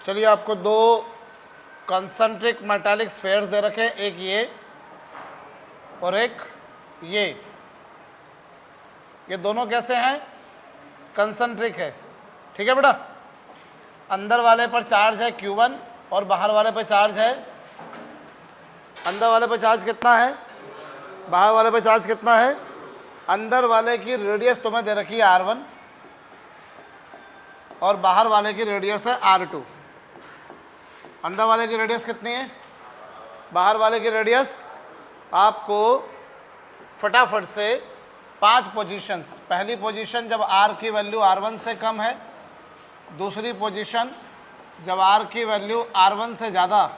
चलिए, आपको दो कंसंट्रिक मेटालिक स्फेयर्स दे रखे हैं, एक ये और एक ये दोनों कैसे हैं? कंसंट्रिक है। ठीक है बेटा, अंदर वाले पर चार्ज है Q1 और बाहर वाले पर चार्ज है, अंदर वाले पर चार्ज कितना है, बाहर वाले पर चार्ज कितना है। अंदर वाले की रेडियस तुम्हें दे रखी है R1 और बाहर वाले की रेडियस है R2। अंदर वाले की रेडियस कितनी है, बाहर वाले की रेडियस। आपको फटाफट से 5 पोजीशंस, पहली पोजीशन जब R की वैल्यू R1 से कम है, दूसरी पोजीशन जब R की वैल्यू R1 से ज़्यादा,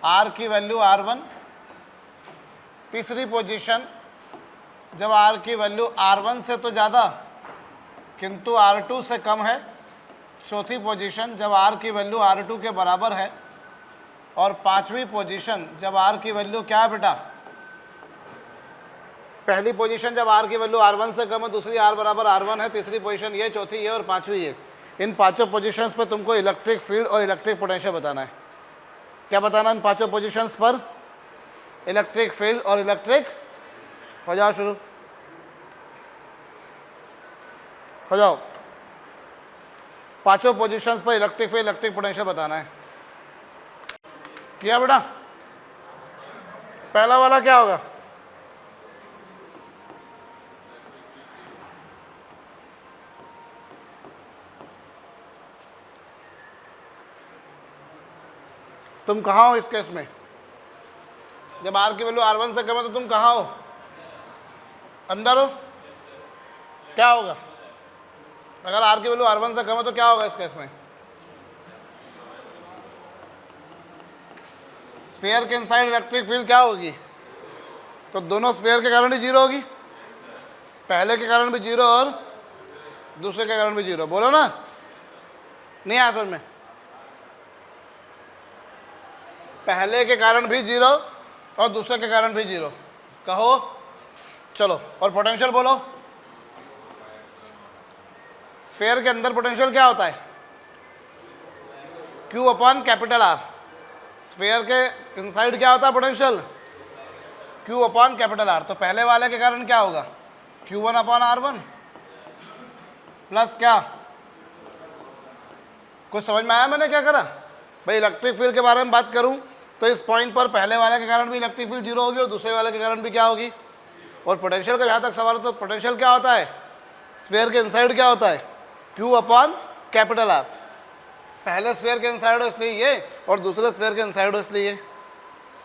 R की वैल्यू R1, तीसरी पोजीशन जब R की वैल्यू R1 से तो ज़्यादा किंतु R2 से कम है, चौथी पोजीशन जब R की वैल्यू R2 के बराबर है, और पांचवी पोजीशन जब R की वैल्यू क्या है बेटा, पहली पोजीशन जब R की वैल्यू R1 से कम है, दूसरी R बराबर R1 है, तीसरी पोजीशन ये, चौथी ये और पांचवी ये। इन पांचों पोजीशंस पर तुमको इलेक्ट्रिक फील्ड और इलेक्ट्रिक पोटेंशियल बताना है। क्या बताना इन पांचों पोजीशंस पर? इलेक्ट्रिक फील्ड और इलेक्ट्रिक। हो जाओ शुरू, हो जाओ। पांचों पोजीशंस पर इलेक्ट्रिक फील्ड इलेक्ट्रिक पोटेंशियल बताना है। किया बेटा? पहला वाला क्या होगा? तुम कहाँ हो इस केस में? जब R की वैल्यू R1 से कम है तो तुम कहाँ हो? अंदर हो। क्या होगा अगर R की वैल्यू R1 से कम है तो क्या होगा इस केस में? स्फीयर के इनसाइड इलेक्ट्रिक फील्ड क्या होगी? तो दोनों स्फीयर के कारण भी जीरो होगी, पहले के कारण भी जीरो और दूसरे के कारण भी जीरो। बोलो ना, नहीं आया समझ में? पहले के कारण भी जीरो और दूसरे के कारण भी जीरो। कहो चलो। और पोटेंशियल बोलो। स्फीयर के अंदर पोटेंशियल क्या होता है? Q upon capital R। Sphere के इनसाइड क्या होता है potential? Q upon capital R। तो पहले वाले के कारण क्या होगा? Q1 अपॉन R1 प्लस क्या? कुछ समझ में आया मैंने क्या करा? भाई इलेक्ट्रिक फील्ड के बारे में बात करूं तो इस पॉइंट पर पहले वाले के कारण भी इलेक्ट्रिक फील्ड जीरो होगी और दूसरे वाले के कारण भी क्या होगी। और पोटेंशियल का जहाँ तक सवाल है तो पोटेंशियल क्या होता है? स्फीयर के इनसाइड क्या होता है? Q upon capital R। पहले स्फीयर के इनसाइड हो इसलिए ये और दूसरे स्फीयर के इनसाइड हो इसलिए ये।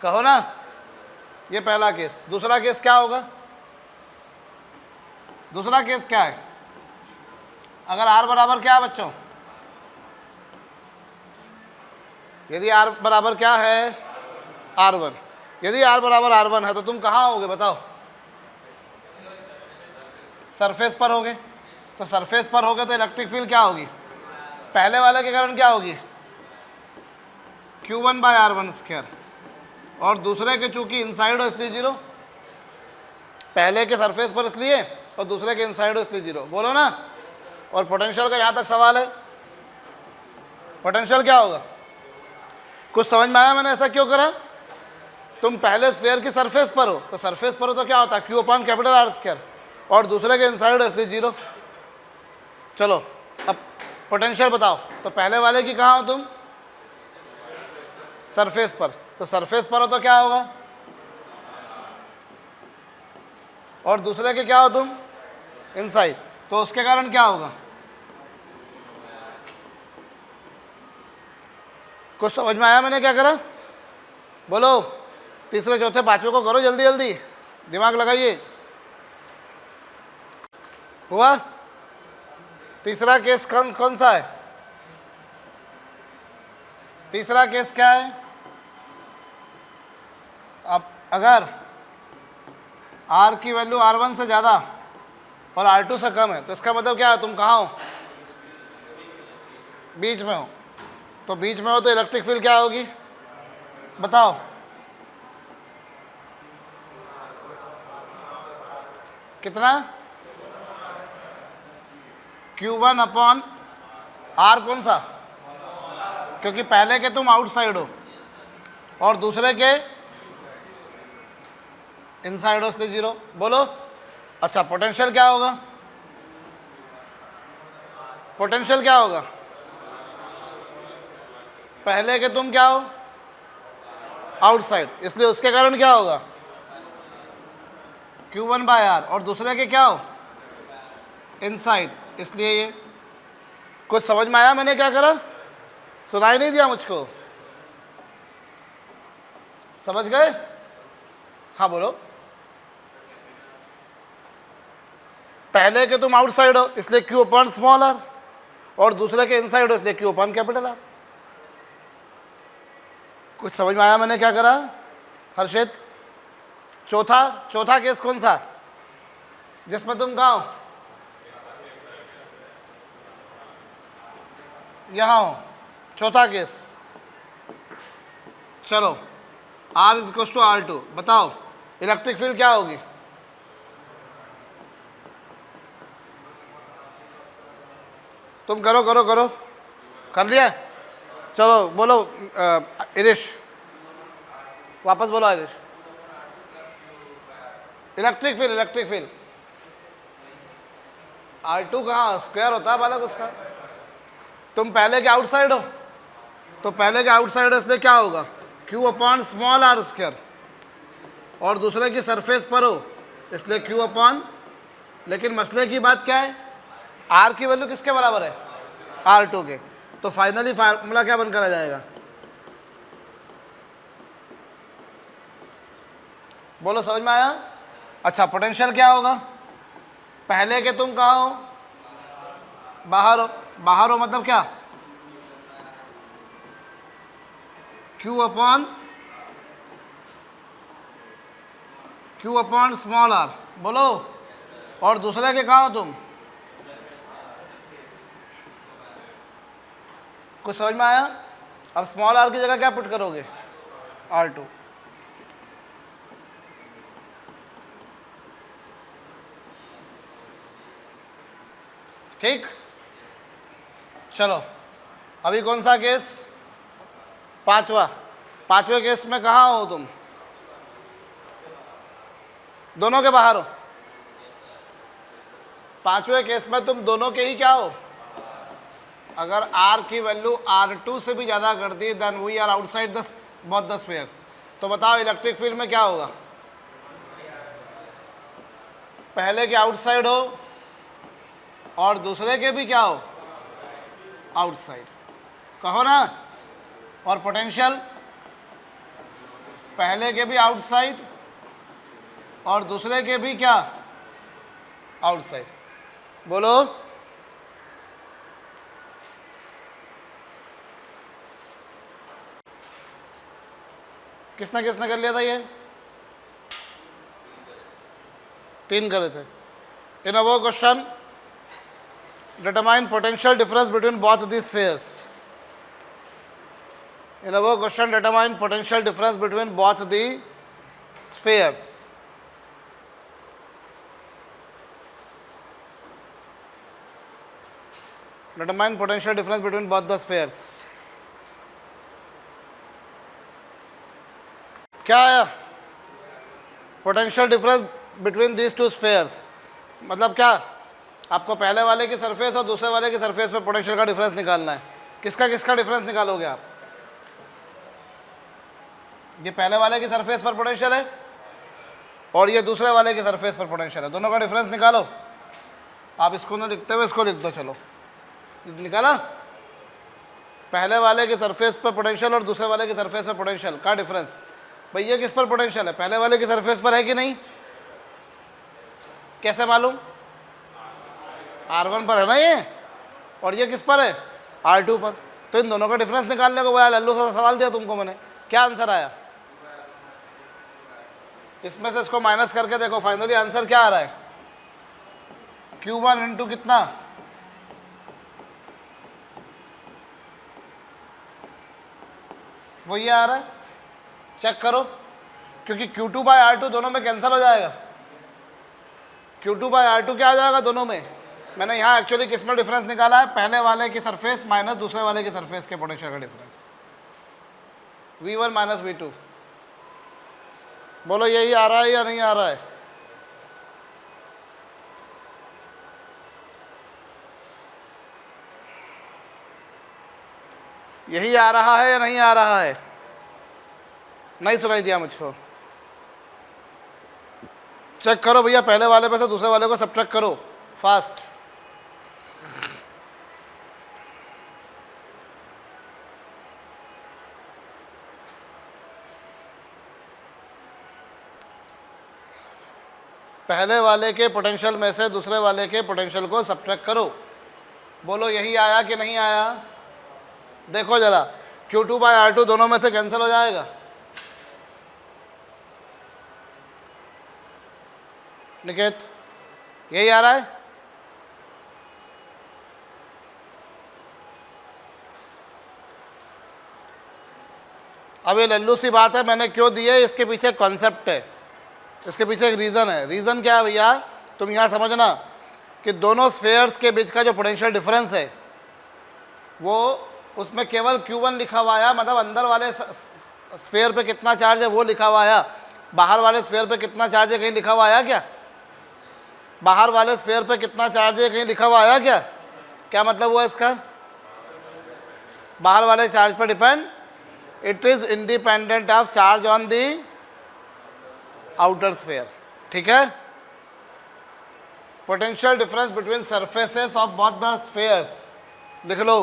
कहो ना, ये पहला केस। दूसरा केस क्या होगा? दूसरा केस क्या है? अगर R बराबर क्या है बच्चों? यदि R बराबर क्या है? R1। यदि R बराबर R1 है तो तुम कहाँ होगे बताओ? सरफेस पर होगे। तो सरफेस पर होगे तो इलेक्ट्रिक फील्ड क्या होगी? पहले वाले के कारण क्या होगी? Q1 bye R1 square. और दूसरे के चूंकि इनसाइड हो इसलिए जीरो। पहले के सरफेस पर इसलिए और दूसरे के इनसाइड हो इसलिए जीरो। बोलो ना। और पोटेंशियल का यहाँ तक सवाल है, पोटेंशियल क्या होगा? कुछ समझ में आया मैंने ऐसा क्यों करा? तुम पहले स्फीयर की सरफेस पर हो, तो सरफेस पर हो तो क्या होता है? Q upon capital R square. और दूसरे के इनसाइड हो इसलिए जीरो। चलो अब पोटेंशियल बताओ। तो पहले वाले की कहाँ हो तुम? सरफेस पर। तो सरफेस पर हो तो क्या होगा? और दूसरे के क्या हो तुम? इनसाइड। तो उसके कारण क्या होगा? कुछ समझ में आया मैंने क्या करा? बोलो। तीसरे चौथे पांचवें को करो जल्दी जल्दी, दिमाग लगाइए। हुआ? तीसरा केस कौन सा है? तीसरा केस क्या है? अब अगर R की वैल्यू R1 से ज़्यादा और R2 से कम है तो इसका मतलब क्या है? तुम कहाँ हो? बीच में हो। तो बीच में हो तो इलेक्ट्रिक फील्ड क्या होगी बताओ? कितना? Q1 अपॉन R कौन सा, क्योंकि पहले के तुम आउटसाइड हो और दूसरे के इनसाइड हो, इसलिए 0। बोलो अच्छा पोटेंशियल क्या होगा, पोटेंशियल क्या होगा, पहले के तुम क्या हो आउटसाइड, इसलिए उसके कारण क्या होगा Q1 बाय R, और दूसरे के क्या हो इनसाइड, इसलिए ये। कुछ समझ में आया मैंने क्या करा, सुनाई नहीं दिया मुझको, समझ गए? हाँ बोलो। पहले के तुम आउटसाइड हो इसलिए Q अपॉन स्मॉल r, और दूसरे के इनसाइड हो इसलिए Q अपॉन कैपिटल R। कुछ समझ में आया मैंने क्या करा हर्षित? चौथा केस कौन सा जिसमें तुम कहाँ हो, यहाँ हो, चौथा केस। चलो R is equal to R2, बताओ इलेक्ट्रिक फील्ड क्या होगी, तुम करो करो करो, कर लिया? चलो बोलो इरिश, वापस बोलो इरिश। इलेक्ट्रिक फील्ड R2 कहाँ स्क्वायर होता है बालक उसका, तुम पहले के आउटसाइड हो, तो पहले के आउटसाइड इसलिए क्या होगा Q upon small r square, और दूसरे की सरफेस पर हो इसलिए Q अपॉन, लेकिन मसले की बात क्या है, R की वैल्यू किसके बराबर है R2 के, तो फाइनली फार्मूला क्या बनकर आ जाएगा, बोलो समझ में आया? अच्छा पोटेंशियल क्या होगा, पहले के तुम कहाँ हो बाहर हो, बाहर हो मतलब क्या Q अपॉन स्मॉल r, बोलो, और दूसरे के कहाँ हो तुम, कुछ समझ में आया? अब स्मॉल r की जगह क्या पुट करोगे R2, ठीक। चलो अभी कौन सा केस, पांचवा केस में कहाँ हो तुम, दोनों के बाहर हो, पांचवें केस में तुम दोनों के ही क्या हो, अगर R की वैल्यू R2 से भी ज़्यादा कर दी then we are outside the both the spheres, तो बताओ इलेक्ट्रिक फील्ड में क्या होगा, पहले के आउटसाइड हो और दूसरे के भी क्या हो आउटसाइड, कहो ना, और पोटेंशियल पहले के भी आउटसाइड और दूसरे के भी क्या आउटसाइड, बोलो किसने किसने कर लिया था, ये 3 करे थे। In a question determine potential difference between both these spheres. In our question determine potential difference between both the spheres. Determine potential difference between both the spheres. क्या आया potential difference between these two spheres, मतलब क्या, आपको पहले वाले की surface और दूसरे वाले की सरफेस पे पोटेंशियल का डिफरेंस निकालना है। किसका किसका डिफरेंस निकालोगे आप, ये पहले वाले की सरफेस पर पोटेंशियल है और ये दूसरे वाले की सरफेस पर पोटेंशियल है, दोनों का डिफरेंस निकालो। आप इसको ना लिखते हुए इसको लिख दो, चलो निकाला, पहले वाले की सरफेस पर पोटेंशियल और दूसरे वाले की सरफेस पर पोटेंशियल का डिफरेंस, भाई ये किस पर पोटेंशियल है, पहले वाले की सरफेस पर है कि नहीं, कैसे मालूम, R1 पर है ना ये, और ये किस पर है R2 पर, तो इन दोनों का डिफरेंस निकालने को बोला, लल्लू सा सवाल दिया तुमको मैंने, क्या आंसर आया, इसमें से इसको माइनस करके देखो, फाइनली आंसर क्या आ रहा है, Q1 इंटू कितना, वो ये आ रहा है, चेक करो, क्योंकि Q2 बाय R2 दोनों में कैंसिल हो जाएगा, Q2 बाय R2 क्या हो जाएगा दोनों में, मैंने यहाँ एक्चुअली किस में डिफरेंस निकाला है, पहले वाले की सरफेस माइनस दूसरे वाले की सरफेस के पोटेंशियल का डिफरेंस, V1 माइनस V2। बोलो यही आ रहा है या नहीं आ रहा है? यही आ रहा है या नहीं आ रहा है? नहीं सुनाई दिया मुझको। चेक करो भैया, पहले वाले पे से दूसरे वाले को सब्ट्रैक्ट करो फास्ट। पहले वाले के पोटेंशियल में से दूसरे वाले के पोटेंशियल को सब्ट्रैक्ट करो। बोलो यही आया कि नहीं आया? देखो जरा, Q2 बाय R2 दोनों में से कैंसिल हो जाएगा। निकेत यही आ रहा है? अब ये लल्लू सी बात है, मैंने क्यों दी है, इसके पीछे कॉन्सेप्ट है, इसके पीछे एक रीज़न है। रीज़न क्या है भैया, तुम यहाँ समझना कि दोनों स्फेयर्स के बीच का जो पोटेंशियल डिफरेंस है वो उसमें केवल Q1 लिखा हुआ है, मतलब अंदर वाले स्फेयर पे कितना चार्ज है वो लिखा हुआ है। बाहर वाले स्फेयर पे कितना चार्ज है कहीं लिखा हुआ आया क्या? बाहर वाले स्फेयर पे कितना चार्ज है कहीं लिखा हुआ आया क्या? क्या मतलब हुआ इसका? बाहर वाले चार्ज पर depend, it is independent of charge on the outer sphere. ठीक है, potential difference between surfaces of both the spheres, लिख लो,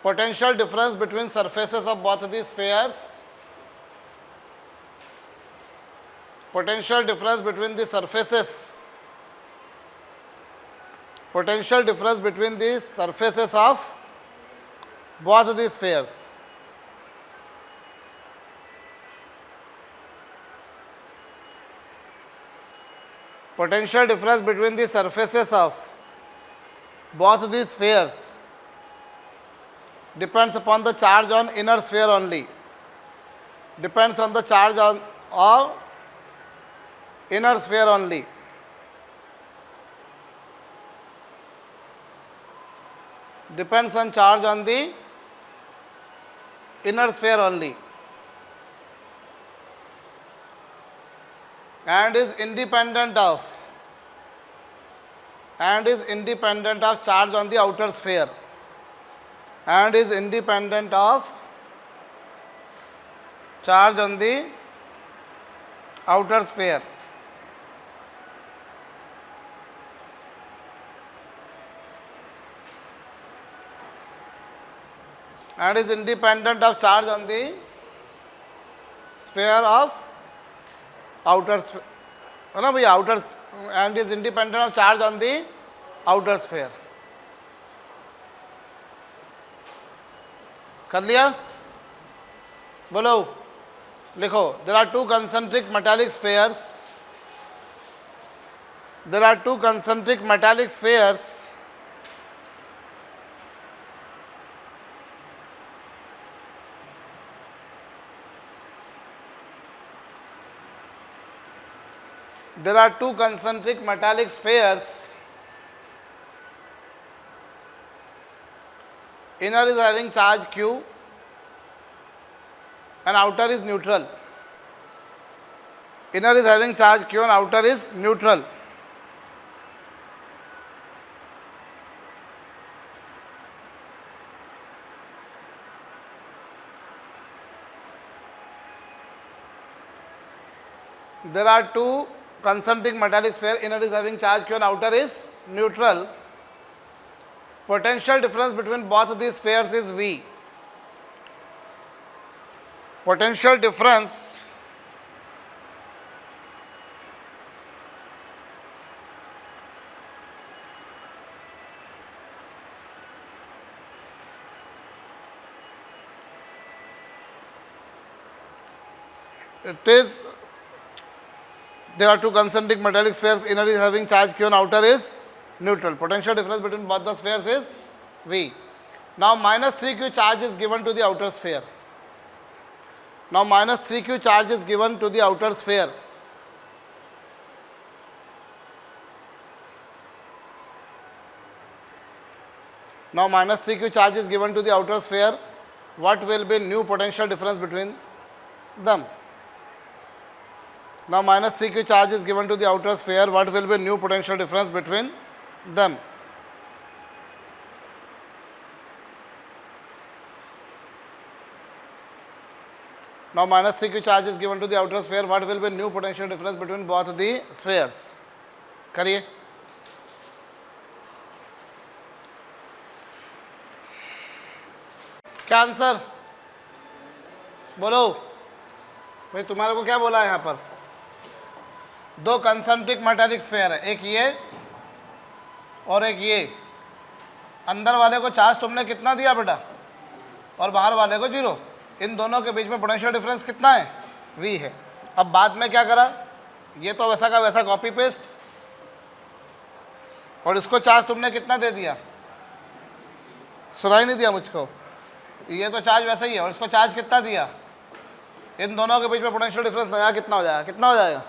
potential difference between surfaces of both the spheres, potential difference between the surfaces, potential difference between the surfaces of both the spheres, potential difference between the surfaces of both the spheres depends upon the charge on inner sphere only, depends on the charge on of inner sphere only, depends on charge on the inner sphere only, and is independent of charge on the outer sphere, and is independent of charge on the outer sphere, and is independent of charge on the sphere of outer sphere, है ना भैया, outer, and is independent of charge on the outer sphere। कर लिया? बोलो, लिखो, there are two concentric metallic spheres, there are two concentric metallic spheres there are two concentric metallic spheres, inner is having charge Q and outer is neutral, inner is having charge Q and outer is neutral, there are two concentric metallic sphere, inner is having charge Q and outer is neutral, potential difference between both these spheres is V, potential difference it is, there are two concentric metallic spheres, inner is having charge Q and outer is neutral, potential difference between both the spheres is V. Now minus 3Q charge is given to the outer sphere, now minus 3Q charge is given to the outer sphere, Now minus 3q charge is given to the outer sphere. What will be new potential difference between them? Now minus 3q charge is given to the outer sphere. What will be new potential difference between them? Now minus 3q charge is given to the outer sphere. What will be new potential difference between both the spheres? करिए. क्या answer बोलो भाई. तुम्हारे को क्या बोला है यहाँ पर? दो कंसेंट्रिक मेटालिक स्फीयर है, एक ये और एक ये. अंदर वाले को चार्ज तुमने कितना दिया बेटा और बाहर वाले को 0. इन दोनों के बीच में पोटेंशियल डिफरेंस कितना है? v है. अब बाद में क्या करा, ये तो वैसा का वैसा कॉपी पेस्ट, और इसको चार्ज तुमने कितना दे दिया? सुनाई नहीं दिया मुझको? ये तो चार्ज वैसा ही है, और इसको चार्ज कितना दिया? इन दोनों के बीच में पोटेंशियल डिफरेंस नया कितना हो जाएगा? कितना हो जाएगा?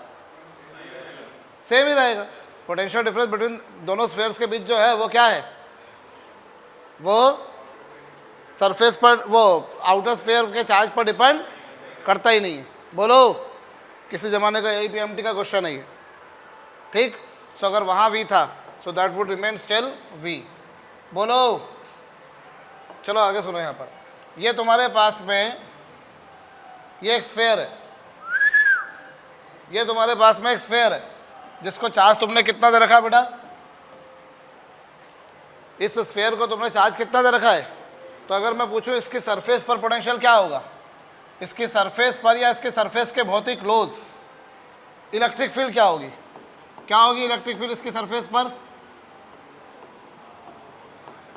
सेम ही रहेगा. पोटेंशियल डिफरेंस बिटवीन दोनों स्फीयर्स के बीच जो है वो क्या है? वो सरफेस पर, वो आउटर स्फीयर के चार्ज पर डिपेंड करता ही नहीं है. बोलो, किसी ज़माने का यही पीएमटी का क्वेश्चन है ये. ठीक. सो अगर वहाँ v था, so that would remain still v. बोलो, चलो आगे सुनो. यहाँ पर ये तुम्हारे पास में ये एक स्फीयर है, ये तुम्हारे पास में एक स्फीयर है जिसको चार्ज तुमने कितना दे रखा है बेटा? इस स्फीयर को तुमने चार्ज कितना दे रखा है? तो अगर मैं पूछूं इसकी सरफेस पर पोटेंशियल क्या होगा, इसकी सरफेस पर या इसके सरफेस के बहुत ही क्लोज इलेक्ट्रिक फील्ड क्या होगी? क्या होगी इलेक्ट्रिक फील्ड इसकी सरफेस पर?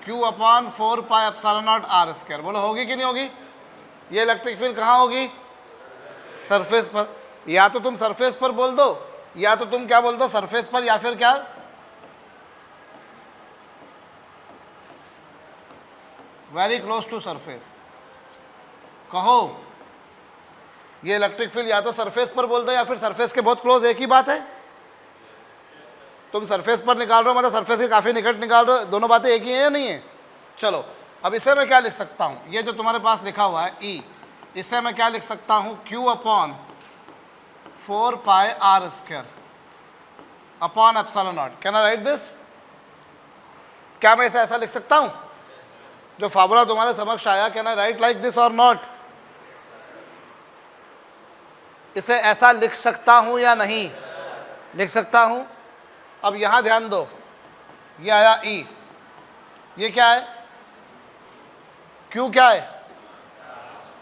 Q/4πε0r². बोलो होगी कि नहीं होगी? ये इलेक्ट्रिक फील्ड कहाँ होगी? सरफेस पर. या तो तुम सरफेस पर बोल दो, या तो तुम क्या बोल दो? सरफेस पर, या फिर क्या? Very close to surface. कहो, ये इलेक्ट्रिक फील्ड या तो सरफेस पर बोल दो या फिर सरफेस के बहुत क्लोज. एक ही बात है. तुम सरफेस पर निकाल रहे हो मतलब सरफेस के काफ़ी निकट निकाल रहे हो. दोनों बातें एक ही हैं या नहीं है? चलो, अब इसे मैं क्या लिख सकता हूँ? ये जो तुम्हारे पास लिखा हुआ है E, इसे मैं क्या लिख सकता हूँ? Q/4πr² upon ε0. Can I write this? क्या मैं इसे ऐसा लिख सकता हूँ जो फार्मूला तुम्हारे समक्ष आया? Can I right like this और नॉट? इसे ऐसा लिख सकता हूँ या नहीं? लिख सकता हूँ. अब यहाँ ध्यान दो, ये आया E, ये क्या है? Q क्या है?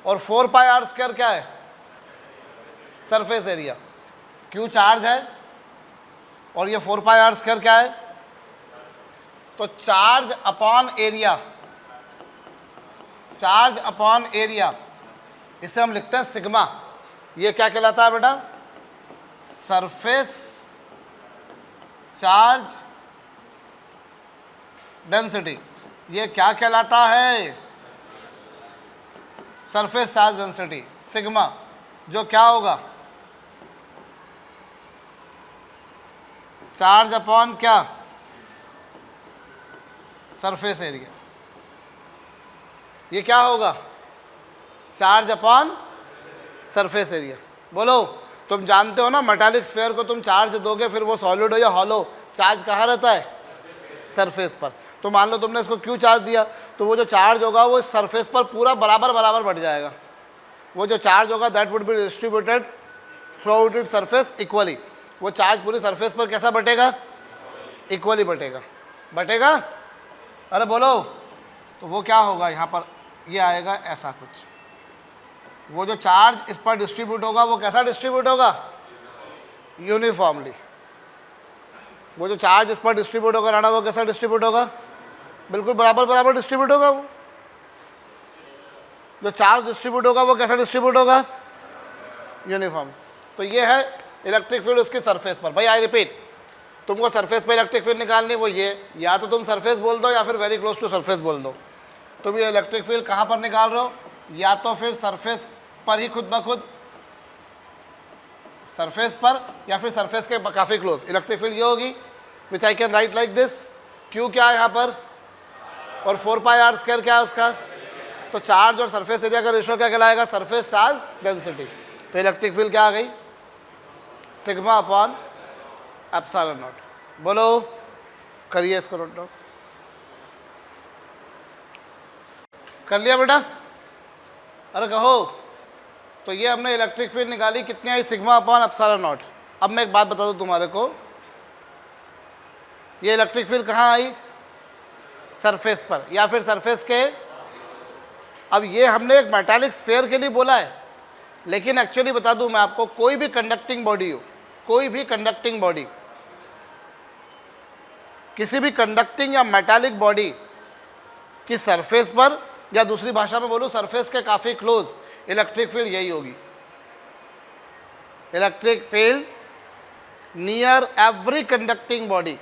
और 4πr² क्या है? Surface area. Q चार्ज है और ये 4πr² क्या है? तो charge upon area, charge upon area, इसे हम लिखते हैं सिग्मा. ये क्या कहलाता है बेटा? Surface charge density. ये क्या कहलाता है? सरफेस चार्ज डेंसिटी सिग्मा, जो क्या होगा? चार्ज अपॉन क्या? Surface area. ये क्या होगा? Charge upon surface area. बोलो, तुम जानते हो ना मेटालिक स्फीयर को तुम चार्ज दोगे फिर वो सॉलिड हो या हॉलो, चार्ज कहाँ रहता है? सरफेस पर. तो मान लो तुमने इसको Q चार्ज दिया, तो वो जो चार्ज होगा वो सरफेस पर पूरा बराबर बराबर बढ़ जाएगा. वो जो चार्ज होगा that would be distributed through out it surface equally. वो चार्ज पूरी सरफेस पर कैसा बटेगा? इक्वली बटेगा. बटेगा? अरे बोलो. तो वो क्या होगा यहाँ पर? ये आएगा ऐसा कुछ. वो जो चार्ज इस पर डिस्ट्रीब्यूट होगा वो कैसा डिस्ट्रीब्यूट होगा? यूनिफॉर्मली. वो जो चार्ज इस पर डिस्ट्रीब्यूट होगा राणा, वो कैसा डिस्ट्रीब्यूट होगा? बिल्कुल बराबर बराबर डिस्ट्रीब्यूट होगा. वो जो चार्ज डिस्ट्रीब्यूट होगा वो कैसा डिस्ट्रीब्यूट होगा? यूनिफॉर्म. तो ये है इलेक्ट्रिक फील्ड उसकी सरफेस पर. भाई आई रिपीट, तुमको सरफेस पर इलेक्ट्रिक फील्ड निकालनी, वो ये, या तो तुम सरफेस बोल दो या फिर वेरी क्लोज टू सरफेस बोल दो. तुम ये इलेक्ट्रिक फील्ड कहाँ पर निकाल रहे हो? या तो फिर सरफेस पर ही खुद ब खुद, सरफेस पर, या फिर सरफेस के काफ़ी क्लोज. इलेक्ट्रिक फील्ड ये होगी which I can write like this. Q क्या है यहाँ पर? और 4 पाई आर स्क्वायर क्या है उसका? तो चार्ज और सरफेस एरिया का रेशो क्या कहलाएगा? Surface charge density. तो इलेक्ट्रिक फील्ड क्या आ गई? Sigma upon epsilon not. बोलो, करिए इसको नोट डाउन। कर लिया बेटा? अरे कहो। तो ये हमने इलेक्ट्रिक फील्ड निकाली, कितनी आई? Sigma upon epsilon naught. अब मैं एक बात बता दूं तुम्हारे को, ये इलेक्ट्रिक फील्ड कहाँ आई? सरफेस पर या फिर सरफेस के। अब ये हमने एक मेटालिक स्फीयर के लिए बोला है, लेकिन एक्चुअली बता दूं मैं आपको, कोई भी कंडक्टिंग बॉडी हो, कोई भी कंडक्टिंग बॉडी, किसी भी कंडक्टिंग या मेटालिक बॉडी की सरफेस पर, या दूसरी भाषा में बोलूं सरफेस के काफ़ी क्लोज, इलेक्ट्रिक फील्ड यही होगी। Electric field near every conducting body,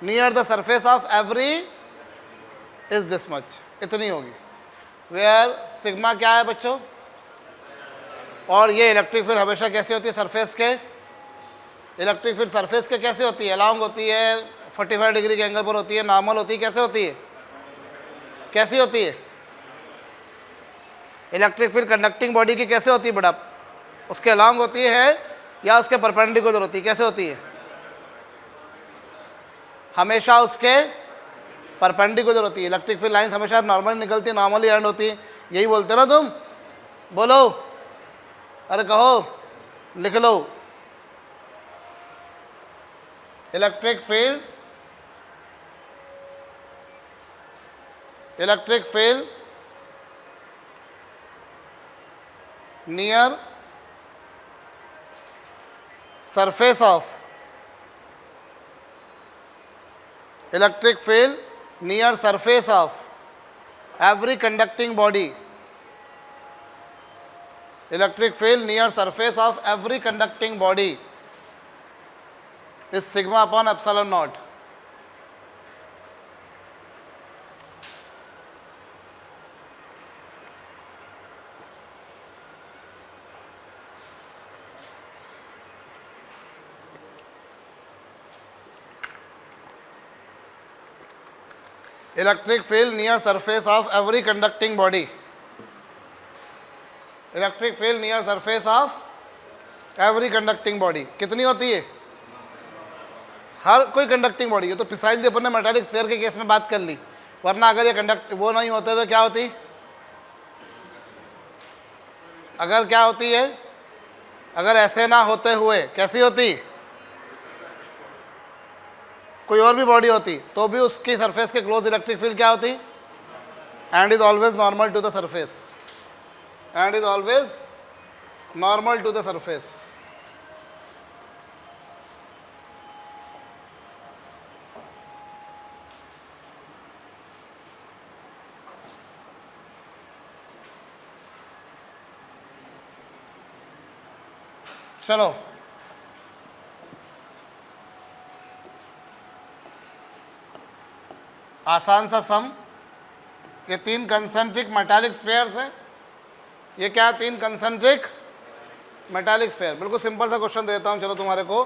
near the surface of every is this much, इतनी होगी। वेयर सिग्मा क्या है बच्चों? और ये इलेक्ट्रिक फील्ड हमेशा कैसे होती है? सरफेस के। इलेक्ट्रिक फील्ड सरफेस के कैसे होती है? अलॉन्ग होती है, 45 डिग्री के एंगल पर होती है, नॉर्मल होती है, कैसे होती है? कैसी होती है? इलेक्ट्रिक फील्ड कंडक्टिंग बॉडी की कैसे होती है बेटा? उसके अलॉन्ग होती है या उसके परपेंडिकुलर होती है? कैसे होती है? हमेशा उसके परपेंडिकुलर होती है। इलेक्ट्रिक फील्ड लाइंस हमेशा नॉर्मली निकलती है, नॉर्मली एंड होती है, यही बोलते ना तुम? बोलो, अरे कहो, लिख लो। Electric field near surface of, electric field near surface of every conducting body, electric field near surface of every conducting body is sigma upon epsilon naught. Electric field near surface of every conducting body, electric field near surface of every conducting body कितनी होती है? हर कोई conducting body है। तो precisely अपन ने metallic sphere के case में बात कर ली, वरना अगर ये कंडक्ट वो नहीं होते हुए क्या होती? अगर क्या होती है? अगर ऐसे ना होते हुए कैसी होती? कोई और भी बॉडी होती तो भी उसकी सरफेस के क्लोज इलेक्ट्रिक फील्ड क्या होती? And is always normal to the surface, and is always normal to the surface. चलो आसान सा सम, ये 3 कंसेंट्रिक मेटालिक स्फीयर्स हैं। ये क्या है? 3 कंसेंट्रिक मेटालिक स्फीयर। बिल्कुल सिंपल सा क्वेश्चन देता हूँ चलो तुम्हारे को।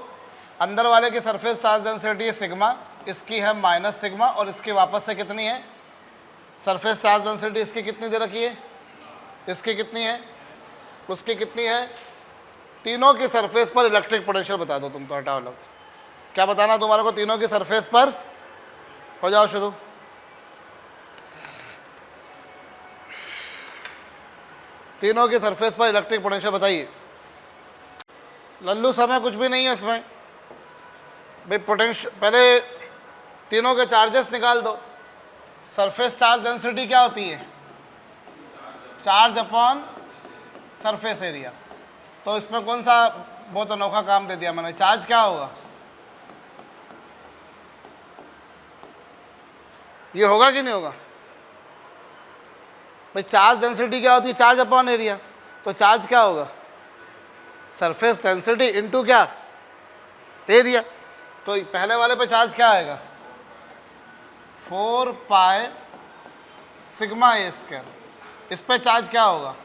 अंदर वाले की सरफेस चार्ज डेंसिटी है सिग्मा, इसकी है माइनस सिग्मा, और इसकी वापस से कितनी है? सरफेस चार्ज डेंसिटी इसकी कितनी दे रखी है? इसकी कितनी है? उसकी कितनी है? तीनों की सरफेस पर इलेक्ट्रिक पोटेंशियल बता दो तुम तो, हटाओ लोग। क्या बताना तुम्हारे को? तीनों की सरफेस पर, हो जाओ शुरू। तीनों की सरफेस पर इलेक्ट्रिक पोटेंशियल बताइए। लल्लू समय कुछ भी नहीं है इसमें भाई। पोटेंशियल पहले तीनों के चार्जेस निकाल दो। सरफेस चार्ज डेंसिटी क्या होती है? Charge upon surface area. तो इसमें कौन सा बहुत अनोखा काम दे दिया मैंने? चार्ज क्या होगा? ये होगा कि नहीं होगा भाई? चार्ज डेंसिटी क्या होती है? Charge upon area. तो चार्ज क्या होगा? सरफेस डेंसिटी इनटू क्या? एरिया। तो पहले वाले पे चार्ज क्या आएगा? 4 पाई सिग्मा ए स्क्वायर। इस पे चार्ज क्या होगा?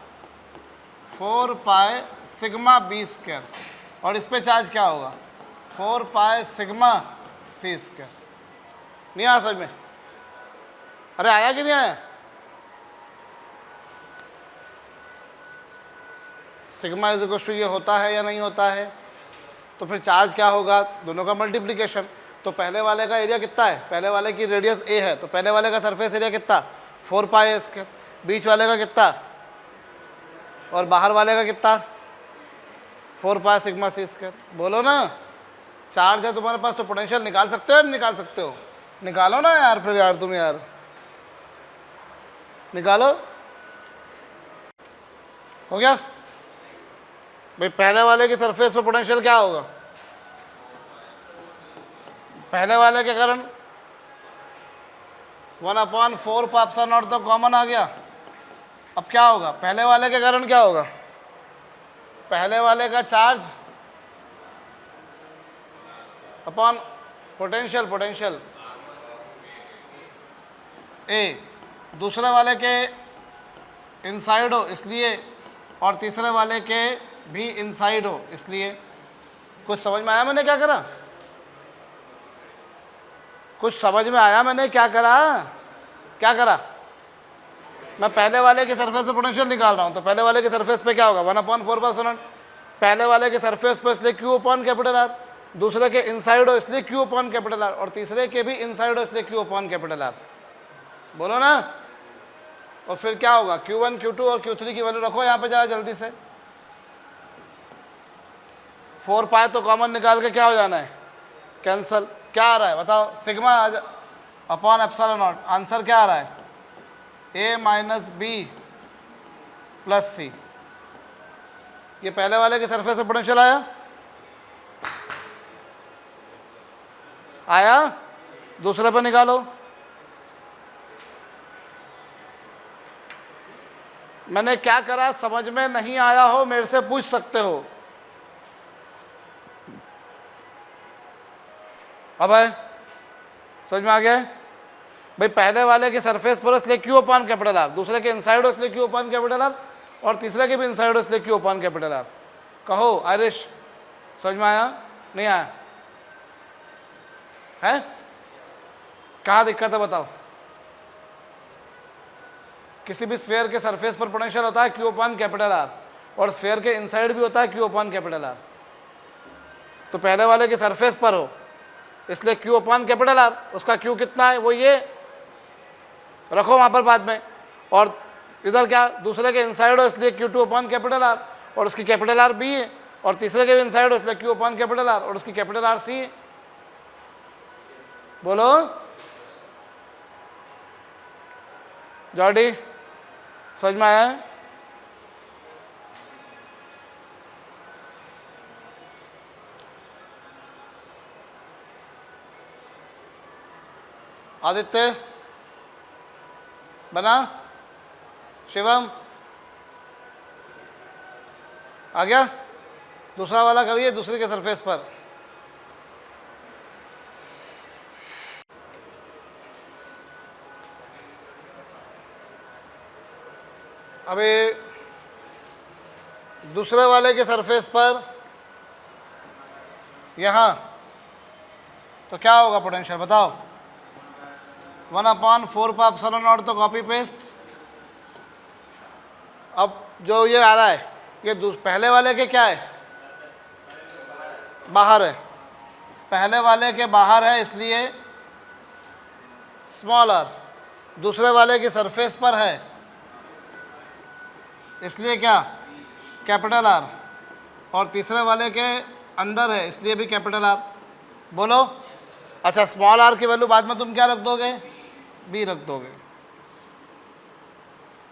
4 पाई सिग्मा बी स्क्वायर। और इस पे चार्ज क्या होगा? 4 पाई सिग्मा सी स्क्वायर। नहीं आ समझ में? अरे आया कि नहीं आया? सिग्मा इज इक्वल टू ये होता है या नहीं होता है? तो फिर चार्ज क्या होगा? दोनों का मल्टीप्लिकेशन। तो पहले वाले का एरिया कितना है? पहले वाले की रेडियस ए है, तो पहले वाले का सरफेस एरिया कितना? 4 पाई स्क्वायर। बीच वाले का कितना? और बाहर वाले का कितना? 4 पाई सिग्मा सी स्क्वायर। बोलो ना, चार्ज है तुम्हारे पास तो पोटेंशियल निकाल सकते हो या नहीं निकाल सकते हो? निकालो ना यार, फिर यार तुम यार निकालो। हो गया भाई? पहले वाले की सरफेस पर पोटेंशियल क्या होगा? पहले वाले के कारण 1/4 पाई एप्सिलॉन नॉट तो कॉमन आ गया। अब क्या होगा? पहले वाले के कारण क्या होगा? पहले वाले का चार्ज अपॉन पोटेंशियल, पोटेंशियल ए, दूसरे वाले के इनसाइड हो इसलिए, और तीसरे वाले के भी इनसाइड हो इसलिए। कुछ समझ में आया मैंने क्या करा? कुछ समझ में आया मैंने क्या करा? क्या करा? मैं पहले वाले के सरफेस से पोटेंशियल निकाल रहा हूं, तो पहले वाले के सरफेस पे क्या होगा? 1/4 पाई एप्सिलॉन। पहले वाले के सरफेस पे इसलिए क्यू अपॉन कैपिटल आर, दूसरे के इनसाइड हो इसलिए क्यू अपॉन कैपिटल आर, और तीसरे के भी इनसाइड हो इसलिए क्यू अपॉन कैपिटल आर। बोलो ना। और फिर क्या होगा? Q1 Q2 और Q3 की वैल्यू रखो यहाँ पे जरा जल्दी से। 4 पाई तो कॉमन निकाल के क्या हो जाना है? कैंसल। क्या आ रहा है बताओ? Sigma upon epsilon not. Answer क्या आ रहा है? A माइनस बी प्लस सी। ये पहले वाले के सरफेस पे पोटेंशियल आया? आया? दूसरे पे निकालो। मैंने क्या करा समझ में नहीं आया हो मेरे से पूछ सकते हो। अब है समझ में आ गया? भाई पहले वाले के सरफेस पर इसलिए क्यू अपॉन कैपिटल आर, दूसरे के इनसाइड हो इसलिए क्यू अपॉन कैपिटल आर, और तीसरे के भी इनसाइड हो इसलिए क्यू अपॉन कैपिटल आर। कहो आयरिश, समझ में आया? नहीं आया है? कहाँ दिक्कत है बताओ? किसी भी स्फीयर के सरफेस पर पोटेंशियल होता है क्यू अपॉन कैपिटल आर, और स्फीयर के इनसाइड भी होता है क्यू अपॉन कैपिटल आर। तो पहले वाले के सरफेस पर हो इसलिए क्यू अपॉन कैपिटल आर, उसका क्यू कितना है? वो ये रखो वहां पर बाद में। और इधर क्या? दूसरे के इनसाइड हो इसलिए Q2 अपॉन कैपिटल आर, और उसकी कैपिटल आर बी है, और तीसरे के भी इनसाइड हो इसलिए Q अपॉन कैपिटल आर, और उसकी कैपिटल आर सी है। बोलो जॉर्डी, समझ में आया? आदित्य बना? शिवम आ गया? दूसरा वाला करिए दूसरे के सरफेस पर। अभी दूसरे वाले के सरफेस पर यहां तो क्या होगा पोटेंशियल बताओ? 1/4 पाई एप्सिलॉन नॉट तो कॉपी पेस्ट। अब जो ये आ रहा है ये पहले वाले के क्या है? बाहर है। पहले वाले के बाहर है इसलिए स्मॉल आर, दूसरे वाले की सरफेस पर है इसलिए क्या? कैपिटल आर, और तीसरे वाले के अंदर है इसलिए भी कैपिटल आर। बोलो। अच्छा स्मॉल आर की वैल्यू बाद में तुम क्या रख दोगे? बी रख दोगे।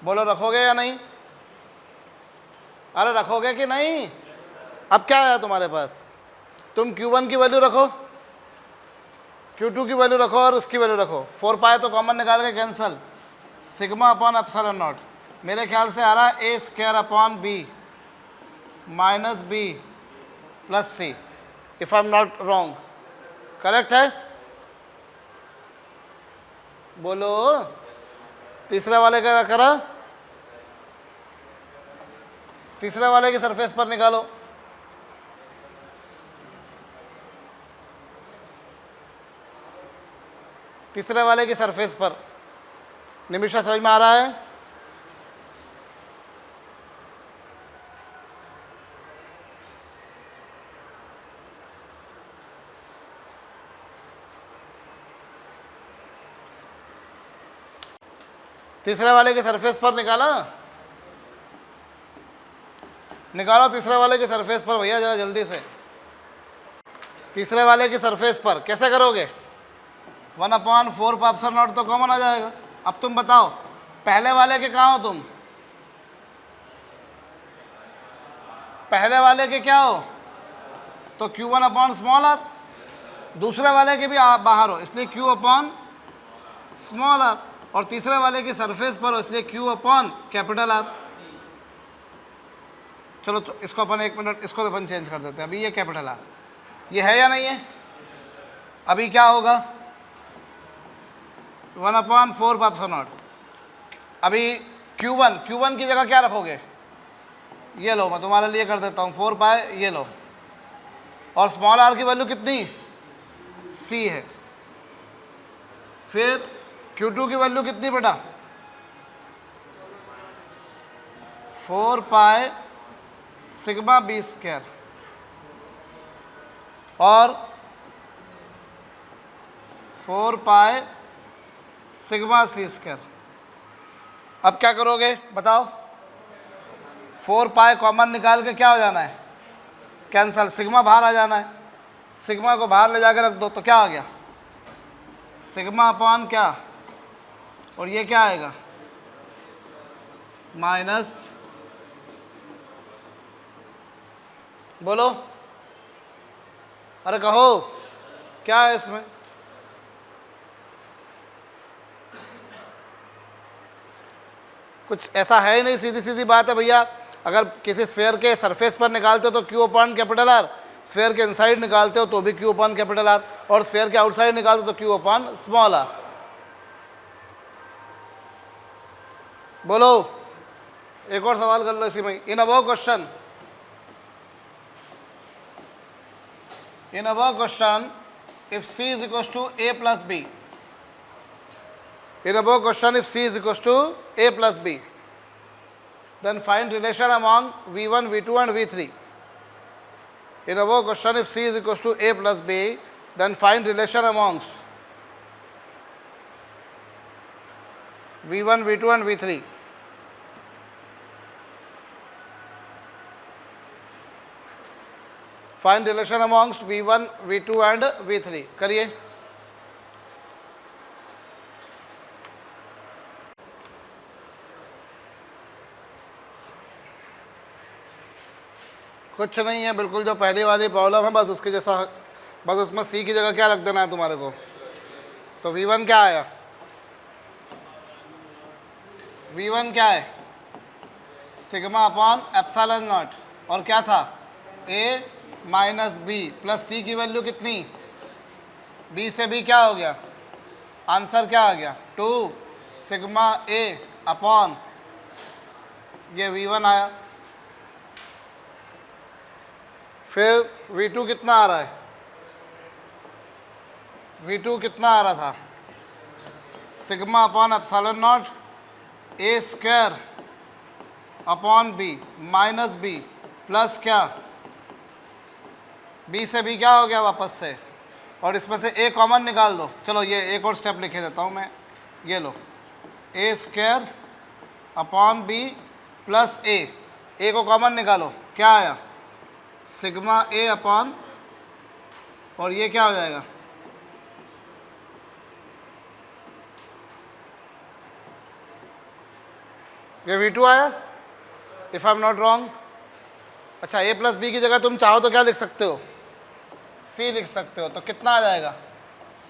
बोलो रखोगे या नहीं? अरे रखोगे कि नहीं? अब क्या है तुम्हारे पास? तुम Q1 की वैल्यू रखो, Q2 की वैल्यू रखो और उसकी वैल्यू रखो। 4 पाई तो कॉमन निकाल के cancel. Sigma upon epsilon naught मेरे ख्याल से आ रहा है A square upon B minus B plus C, if I am not wrong. Correct है? बोलो। तीसरे वाले का करा? तीसरे वाले की सरफेस पर निकालो। तीसरे वाले की सरफेस पर निमिषा समझ में आ रहा है? तीसरे वाले के सरफेस पर निकाला, निकालो तीसरे वाले के सरफेस पर भैया जरा जल्दी से। तीसरे वाले के सरफेस पर कैसे करोगे? 1/4 पर एप्सिलॉन नॉट तो कॉमन आ जाएगा। अब तुम बताओ पहले वाले के कहाँ हो तुम? पहले वाले के क्या हो? तो Q1/r। दूसरे वाले के भी बाहर हो, इसलिए Q/r। और तीसरे वाले के सरफेस पर हो, इसलिए Q/R। चलो तो इसको अपन 1 मिनट इसको भी अपन चेंज कर देते हैं। अभी ये कैपिटल R ये है या नहीं है? अभी क्या होगा? 1/4 पर एप्सिलॉन नॉट। अभी Q1 की जगह क्या रखोगे? ये लो, मैं तुम्हारे लिए कर देता हूँ 4 पाई, ये लो। और स्मॉल r की वैल्यू कितनी? c है। फिर Q2 की वैल्यू कितनी बेटा? 4 पाई सिग्मा b स्क्वायर और 4 पाई सिग्मा c स्क्वायर। अब क्या करोगे बताओ? 4 पाई कॉमन निकाल के क्या हो जाना है? कैंसल, सिग्मा बाहर आ जाना है। सिग्मा को बाहर ले जाकर रख दो तो क्या आ गया? सिग्मा अपॉन क्या, और ये क्या आएगा? माइनस, बोलो, अरे कहो क्या है इसमें? कुछ ऐसा है ही नहीं, सीधी सीधी बात है भैया। अगर किसी स्फेयर के सरफेस पर निकालते हो तो Q/R, स्फेयर के इनसाइड निकालते हो तो भी Q/R, और स्फेयर के आउटसाइड निकालते हो तो Q/r। बोलो, एक और सवाल कर लो इसी में। In above question if C is equals to A plus B, in above question if C is equals to A plus B, then find relation among V1, V2 and V3. In above question if C is equals to A plus B, then find relation amongst V1, V2 and V3. Find relation amongst V1, V2 and V3. करिए। कुछ नहीं है, बिल्कुल जो पहली वाली problem है बस उसके जैसा, बस उसमें C की जगह क्या रख देना है तुम्हारे को। तो V1 क्या आया? V1 क्या है? सिग्मा अपॉन एप्सिलॉन नॉट, और क्या था? A minus B plus C की वैल्यू कितनी? B से B क्या हो गया? आंसर क्या आ गया? 2 सिग्मा A अपॉन ये V1 आया। फिर V2 कितना आ रहा है? V2 कितना आ रहा था? Sigma upon epsilon not A square upon B minus B plus क्या? B से B क्या हो गया वापस से, और इसमें से A कॉमन निकाल दो। चलो ये एक और स्टेप लिखे देता हूँ मैं, ये लो A square upon B plus A को कॉमन निकालो, क्या आया? सिग्मा A अपॉन, और ये क्या हो जाएगा? ये V2 आया if I am not wrong. अच्छा, A प्लस B की जगह तुम चाहो तो क्या लिख सकते हो? C लिख सकते हो। तो कितना आ जाएगा?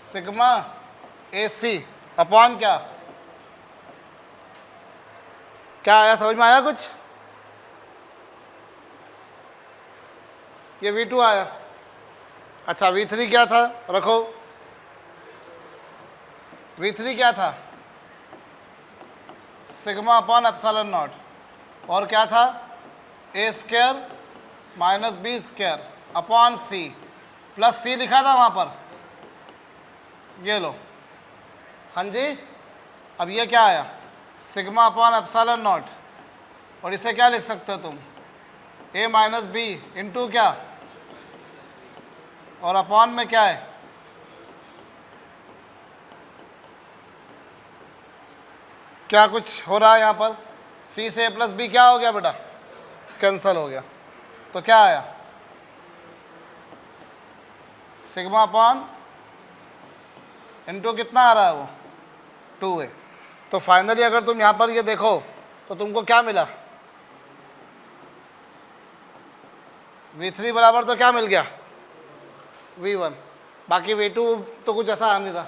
सिग्मा AC अपॉन क्या? क्या आया? समझ में आया कुछ? ये V2 आया। अच्छा, V3 क्या था? रखो, V3 क्या था? सिग्मा अपॉन एप्सिलॉन नॉट, और क्या था? A square minus B square upon C plus C लिखा था वहाँ पर, ये लो। हाँ जी, अब ये क्या आया, सिग्मा अपॉन एप्सिलॉन नॉट, और इसे क्या लिख सकते हो तुम, a माइनस बी इंटू क्या, और अपॉन में क्या है, क्या कुछ हो रहा है यहाँ पर, c से a प्लस बी क्या हो गया बेटा, कैंसल हो गया, तो क्या आया, सिग्मा अपॉन इंटू कितना आ रहा है वो 2a। तो फाइनली अगर तुम यहाँ पर ये देखो तो तुमको क्या मिला, v3 बराबर तो क्या मिल गया v1, बाकी v2 तो कुछ ऐसा आ नहीं रहा,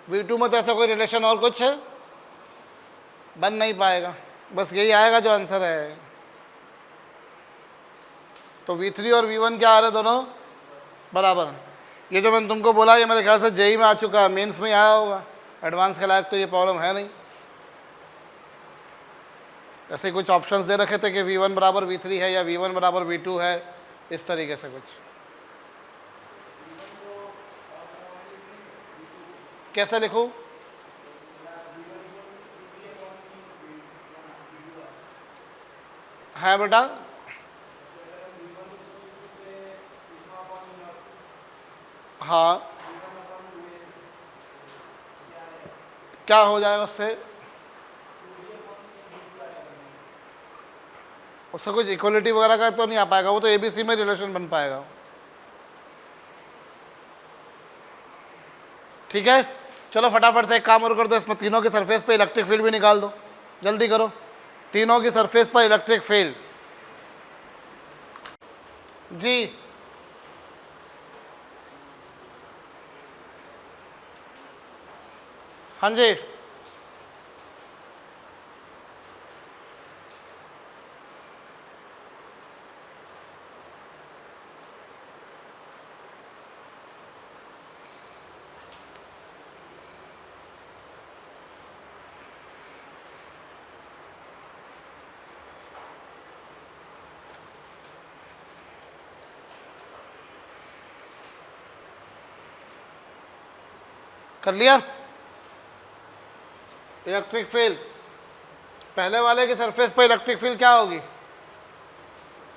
v2 में तो ऐसा कोई रिलेशन और कुछ बन नहीं पाएगा, बस यही आएगा जो आंसर है। तो v3 और v1 क्या आ रहे दोनों बराबर हैं। ये जो मैंने तुमको बोला ये मेरे ख्याल से जेई में आ चुका है, मेंस में आया होगा, एडवांस के लायक तो ये प्रॉब्लम है नहीं। ऐसे कुछ ऑप्शंस दे रखे थे कि v1 बराबर v3 है या v1 बराबर v2 है, इस तरीके से कुछ। कैसे लिखूं, है बेटा, हाँ क्या हो जाएगा उससे कुछ इक्वलिटी वगैरह का तो नहीं आ पाएगा, वो तो एबीसी में रिलेशन बन पाएगा। ठीक है, चलो फटाफट से एक काम और कर दो, इसमें तीनों की सरफेस पे इलेक्ट्रिक फील्ड भी निकाल दो, जल्दी करो, तीनों की सरफेस पर इलेक्ट्रिक फील्ड। जी हाँ जी, कर लिया। इलेक्ट्रिक फील्ड, पहले वाले की सरफेस पर इलेक्ट्रिक फील्ड क्या होगी,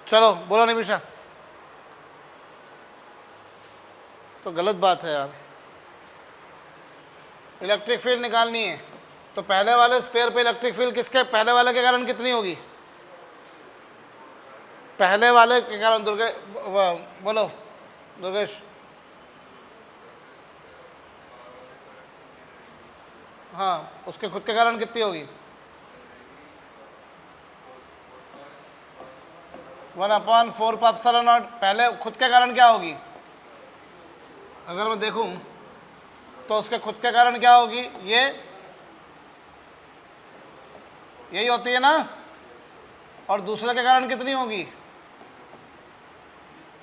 चलो बोलो निमिषा। तो गलत बात है यार, इलेक्ट्रिक फील्ड निकालनी है तो पहले वाले स्फीयर पे इलेक्ट्रिक फील्ड किसके, पहले वाले के कारण कितनी होगी, पहले वाले के कारण, बोलो दुर्गेश, हाँ उसके खुद के कारण कितनी होगी, 1/4 पाप एप्सिलॉन नॉट। पहले खुद के कारण क्या होगी, अगर मैं देखूं तो उसके खुद के कारण क्या होगी, ये यही होती है ना, और दूसरे के कारण कितनी होगी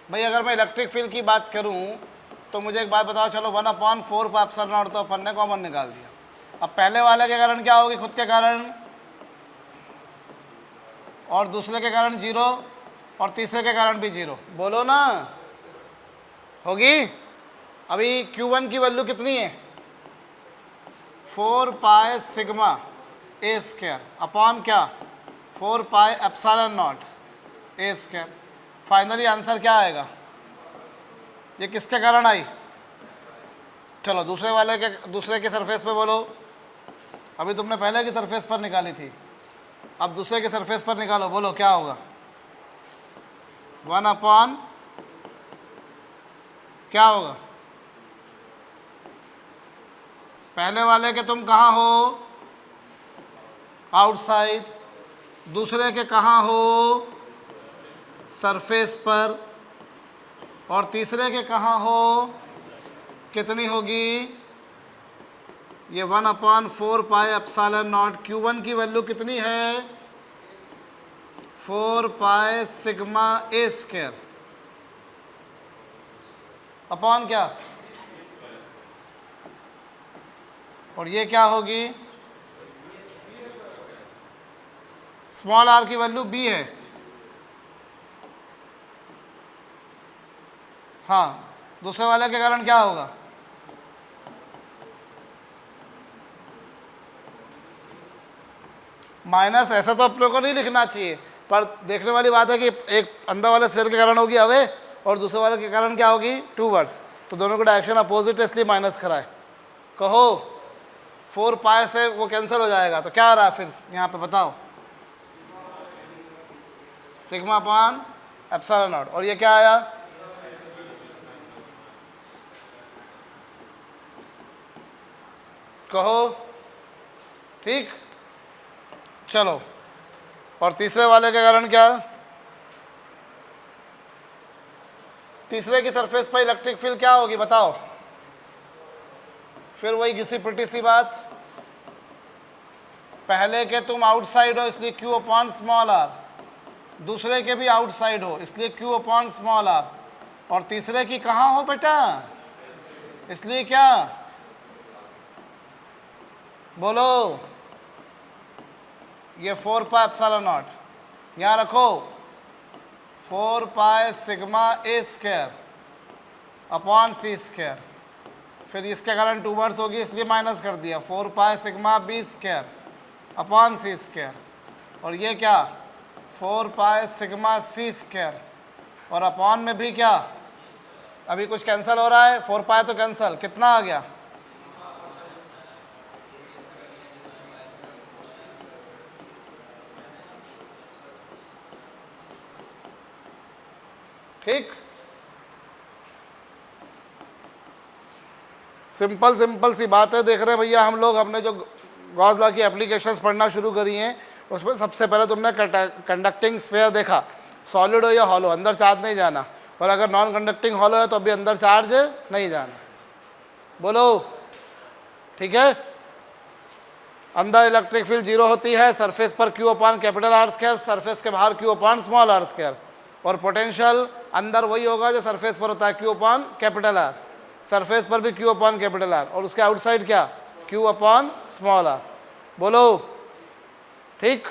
भाई। अगर मैं इलेक्ट्रिक फील्ड की बात करूं तो मुझे एक बात बताओ, चलो 1/4 पाप एप्सिलॉन नॉट तो अपन ने कॉमन निकाल दिया, अब पहले वाले के कारण क्या होगी, खुद के कारण, और दूसरे के कारण 0, और तीसरे के कारण भी 0, बोलो ना होगी। अभी Q1 की वैल्यू कितनी है, 4 पाई सिग्मा ए स्क्वायर अपॉन क्या, 4 pi epsilon not a square. Finally answer क्या आएगा, ये किसके कारण आई, चलो दूसरे के सरफेस पे बोलो, अभी तुमने पहले की सरफेस पर निकाली थी, अब दूसरे के सरफेस पर निकालो, बोलो क्या होगा, 1/, क्या होगा, पहले वाले के तुम कहाँ हो, आउटसाइड, दूसरे के कहाँ हो, सरफेस पर, और तीसरे के कहाँ हो, कितनी होगी, ये 1/4 पाई एप्सिलॉन नॉट। Q1 की वैल्यू कितनी है, 4 पाई सिग्मा ए स्क्वायर अपॉन क्या, और ये क्या होगी, स्मॉल आर की वैल्यू b है, हाँ दूसरे वाले के कारण क्या होगा, माइनस ऐसा तो अपने को नहीं लिखना चाहिए, पर देखने वाली बात है कि एक अंदर वाले स्फीयर के कारण होगी अवे और दूसरे वाले के कारण क्या होगी टूवर्ड्स, तो दोनों का डायरेक्शन अपोजिट है इसलिए माइनस करा है। कहो 4 पाई से वो कैंसिल हो जाएगा तो क्या आ रहा है फिर यहाँ पे बताओ, सिग्मा अपान एप्सिलॉन नॉट, और ये क्या आया कहो, ठीक। चलो और तीसरे वाले के कारण क्या, तीसरे की सरफेस पर इलेक्ट्रिक फील्ड क्या होगी बताओ, फिर वही घिसी पिटी सी बात, पहले के तुम आउटसाइड हो इसलिए Q अपॉन स्मॉल आर, दूसरे के भी आउटसाइड हो इसलिए Q अपॉन स्मॉल आर, और तीसरे की कहाँ हो बेटा, इसलिए क्या बोलो, ये 4 पाई एप्सिलॉन नॉट, यहाँ रखो 4 पाई सिग्मा ए स्क्वायर अपॉन सी स्क्वायर, फिर इसके कारण टूवर्ड्स होगी इसलिए माइनस कर दिया 4 pi sigma B square upon C square, और ये क्या 4 पाई सिग्मा सी स्क्वायर, और अपॉन में भी क्या अभी कुछ कैंसिल हो रहा है, 4 पाई तो कैंसिल, कितना आ गया ठीक, सिंपल सिंपल सी बात है। देख रहे हैं भैया हम लोग, हमने जो गॉस लॉ की एप्लीकेशंस पढ़ना शुरू करी हैं उसमें सबसे पहले तुमने कंडक्टिंग स्फीयर देखा, सॉलिड हो या हॉलो, अंदर चार्ज नहीं जाना, और अगर नॉन कंडक्टिंग हॉलो है तो अभी अंदर चार्ज नहीं जाना, बोलो ठीक है। अंदर इलेक्ट्रिक फील्ड 0 होती है, सरफेस पर Q upon capital R square, surface के बाहर Q upon small r square, और पोटेंशियल अंदर वही होगा जो सरफेस पर होता है Q upon capital R, surface पर भी Q अपॉन कैपिटल आर, और उसके आउटसाइड क्या Q अपॉन स्मॉल आर, बोलो ठीक।